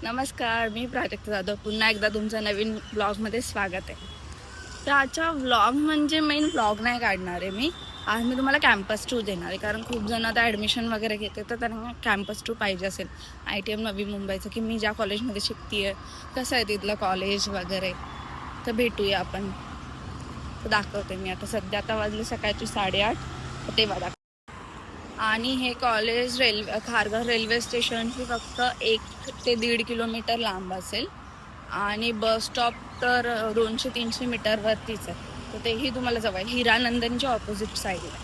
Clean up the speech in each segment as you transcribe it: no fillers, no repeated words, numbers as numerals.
नमस्कार, मी प्राजक्ता जाधव. पुन्हा एकदा तुमचं नवीन ब्लॉगमध्ये स्वागत आहे. तर आजचा व्लॉग म्हणजे मेन व्लॉग नाही काढणार आहे मी. आज मी तुम्हाला कॅम्पस टूर देणार आहे, कारण खूप जण आता ॲडमिशन वगैरे घेते, तर त्यांना कॅम्पस टूर पाहिजे असेल. ITM नवी मुंबईचं, की मी ज्या कॉलेजमध्ये शिकते आहे कसं आहे तिथलं कॉलेज वगैरे. तर भेटूया आपण. तर दाखवते मी आता. सध्या आता वाजले सकाळची 8:30, तेव्हा दाखव. आणि हे कॉलेज खारघर रेल्वे स्टेशनशी फक्त 1 ते 1.5 किलोमीटर लांब असेल आणि बस स्टॉप तर 200-300 मीटरवरतीच आहे. तर तेही तुम्हाला जवळ आहे, हिरानंदनच्या ऑपोजिट साईडला.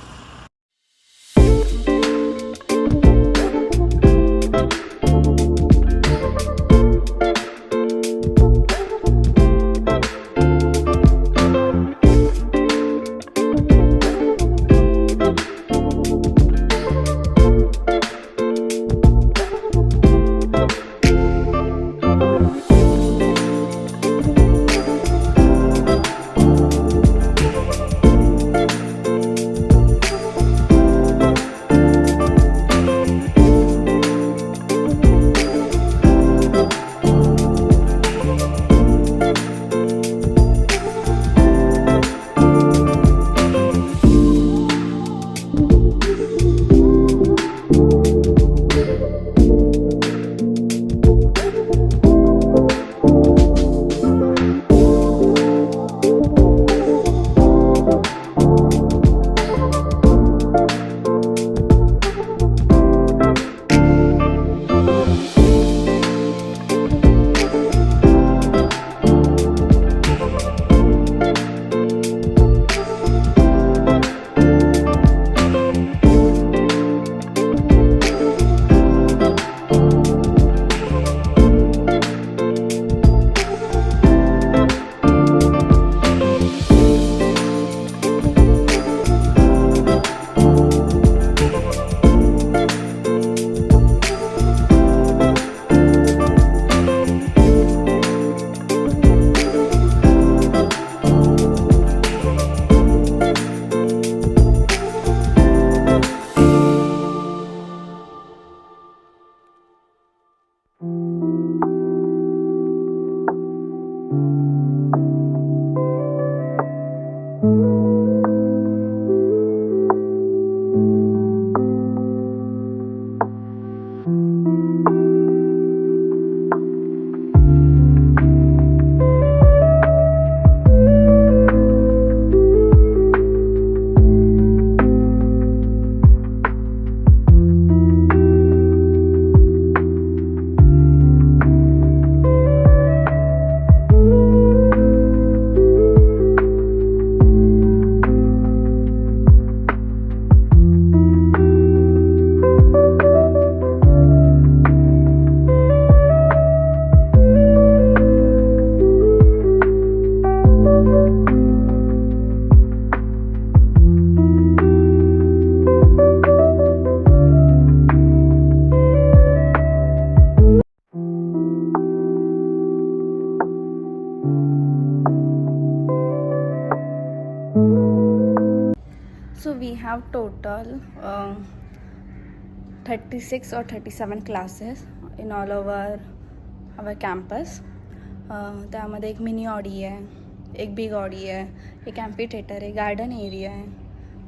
So we have total 36 or 37 classes in all over our campus. त्यामध्ये एक मिनी ऑडी आहे, एक बिग ऑडी आहे, एक ॲम्फीथिएटर आहे, गार्डन एरिया आहे.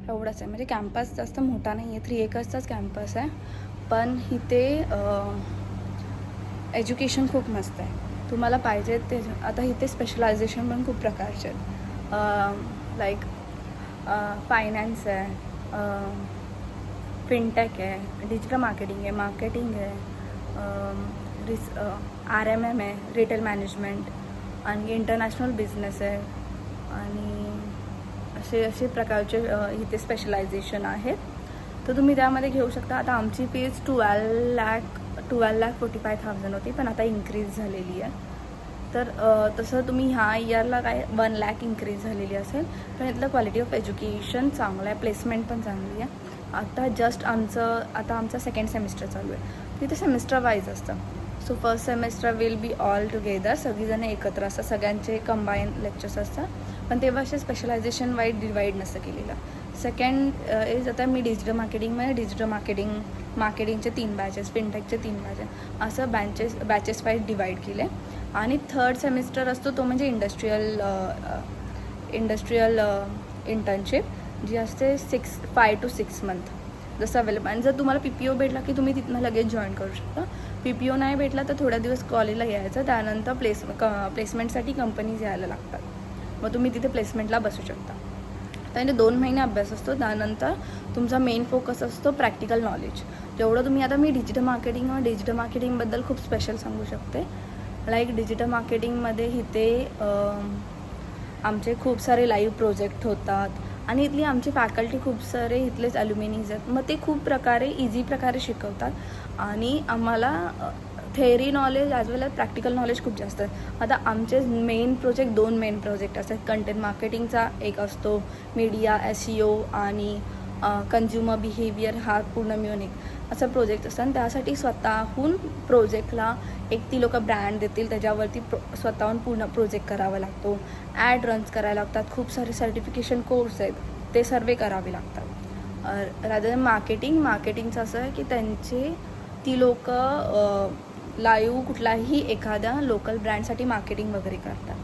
एवढंच आहे. म्हणजे कॅम्पस जास्त मोठा नाही आहे, 3 एकर्सचाच कॅम्पस आहे. पण इथे एज्युकेशन खूप मस्त आहे. तुम्हाला पाहिजे ते. आता इथे स्पेशलायझेशन पण खूप प्रकारचे आहेत. लाईक फायनान्स आहे, फिनटेक आहे, डिजिटल मार्केटिंग आहे, RMM आहे, रिटेल मॅनेजमेंट, आणि इंटरनॅशनल बिझनेस आहे, आणि असे प्रकारचे इथे स्पेशलायझेशन आहेत. तर तुम्ही त्यामध्ये घेऊ शकता. आता आमची फीज 12,45,000 होती, पण आता इन्क्रीज झालेली आहे. तर तसं तुम्ही ह्या इयरला काय 1 लाख इन्क्रीज झालेली असेल. पण इथलं क्वालिटी ऑफ एज्युकेशन चांगलं आहे, प्लेसमेंट पण चांगली आहे. आता आमचं सेकंड सेमिस्टर चालू आहे. तिथे सेमिस्टर वाईज असतं. So first semester will be all together, सगळीजणं एकत्र असतात, सगळ्यांचे कंबाईन लेक्चर्स असतात. पण तेव्हा असे स्पेशलायझेशन वाईज डिवाईड नसतं केलेलं. सेकंड इज आता मी डिजिटल मार्केटिंगचे 3 बॅचेस, फिनटेकचे 3 बॅचेस असं बॅचेस वाईज डिवाईड केले. आणि थर्ड सेमिस्टर असतो तो म्हणजे इंडस्ट्रियल इंटर्नशिप जी असते 5 to 6 मंथ जसं अवेलेबल. आणि जर तुम्हाला PPO भेटला की तुम्ही तिथनं लगेच जॉईन करू शकता. PPO नाही भेटला तर थोड्या दिवस कॉलेजला यायचं, त्यानंतर प्लेसमेंटसाठी कंपनीज यायला लागतात, मग तुम्ही तिथे प्लेसमेंटला बसू शकता. त्याने 2 महिने अभ्यास असतो. त्यानंतर तुमचा मेन फोकस असतो प्रॅक्टिकल नॉलेज. जेवढं तुम्ही आता मी डिजिटल मार्केटिंगबद्दल खूप स्पेशल सांगू शकते. लाईक डिजिटल मार्केटिंगमध्ये इथे आमचे खूप सारे लाईव्ह प्रोजेक्ट होतात आणि इथली आमची फॅकल्टी खूप सारे इथलेच ॲल्युमिनीज आहेत. मग ते खूप इझी प्रकारे शिकवतात आणि आम्हाला थेअरी नॉलेज ॲज वेल ॲज प्रॅक्टिकल नॉलेज खूप जास्त आहे. आता आमचे दोन मेन प्रोजेक्ट असतात. कंटेंट मार्केटिंगचा एक असतो, मीडिया SEO आणि कन्झ्युमर बिहेवियर हा पूर्ण मिळून एक असा प्रोजेक्ट असतात. आणि त्यासाठी स्वतःहून प्रोजेक्टला ती लोक ब्रँड देतील, त्याच्यावरती स्वतःहून पूर्ण प्रोजेक्ट करावा लागतो. ॲड रन्स करायला लागतात. खूप सारे सर्टिफिकेशन कोर्स आहेत, ते सर्वे करावे लागतात. रादर मार्केटिंगचं असं आहे की ती लोक लाईव्ह कुठलाही एखाद्या लोकल ब्रँडसाठी मार्केटिंग वगैरे करतात.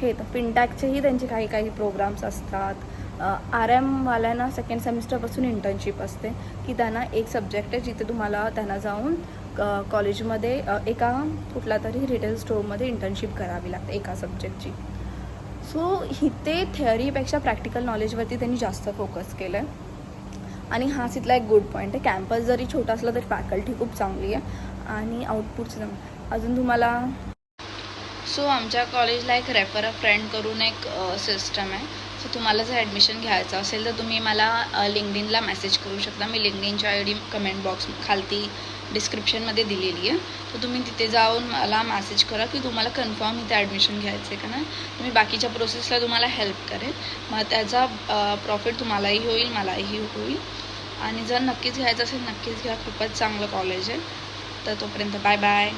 हे तर फिनटॅकचेही त्यांचे काही प्रोग्राम्स असतात. RM वाल्यांना सेकंड सेमिस्टरपासून इंटर्नशिप असते की त्यांना एक सब्जेक्ट आहे जिथे तुम्हाला त्यांना जाऊन कॉलेजमध्ये एका कुठला तरी रिटेल स्टोअरमध्ये इंटर्नशिप करावी लागते एका सब्जेक्टची. सो इथे थेअरीपेक्षा प्रॅक्टिकल नॉलेजवरती त्यांनी जास्त फोकस केलं आहे. आणि हाच इथला एक गुड पॉईंट आहे. कॅम्पस जरी छोटा असला तरी फॅकल्टी खूप चांगली आहे आणि आउटपुटचं चांगलं. अजून तुम्हाला आमच्या कॉलेजला एक रेफर अ फ्रेंड करून एक सिस्टम आहे. सो तुम्हाला जर ॲडमिशन घ्यायचं असेल तर तुम्ही मला लिंक्डइनला मेसेज करू शकता. मी लिंक्डइनची ID कमेंट बॉक्स खालती डिस्क्रिप्शनमध्ये दिलेली आहे. तर तुम्ही तिथे जाऊन मला मेसेज करा की तुम्हाला कन्फर्म इथे ॲडमिशन घ्यायचं आहे का नाही. तुम्ही बाकीच्या प्रोसेसला तुम्हाला हेल्प करेल. मग त्याचा प्रॉफिट तुम्हालाही होईल, मलाही होईल. आणि जर नक्कीच घ्यायचं असेल नक्कीच घ्या. खूपच चांगलं कॉलेज आहे. तर तोपर्यंत बाय बाय.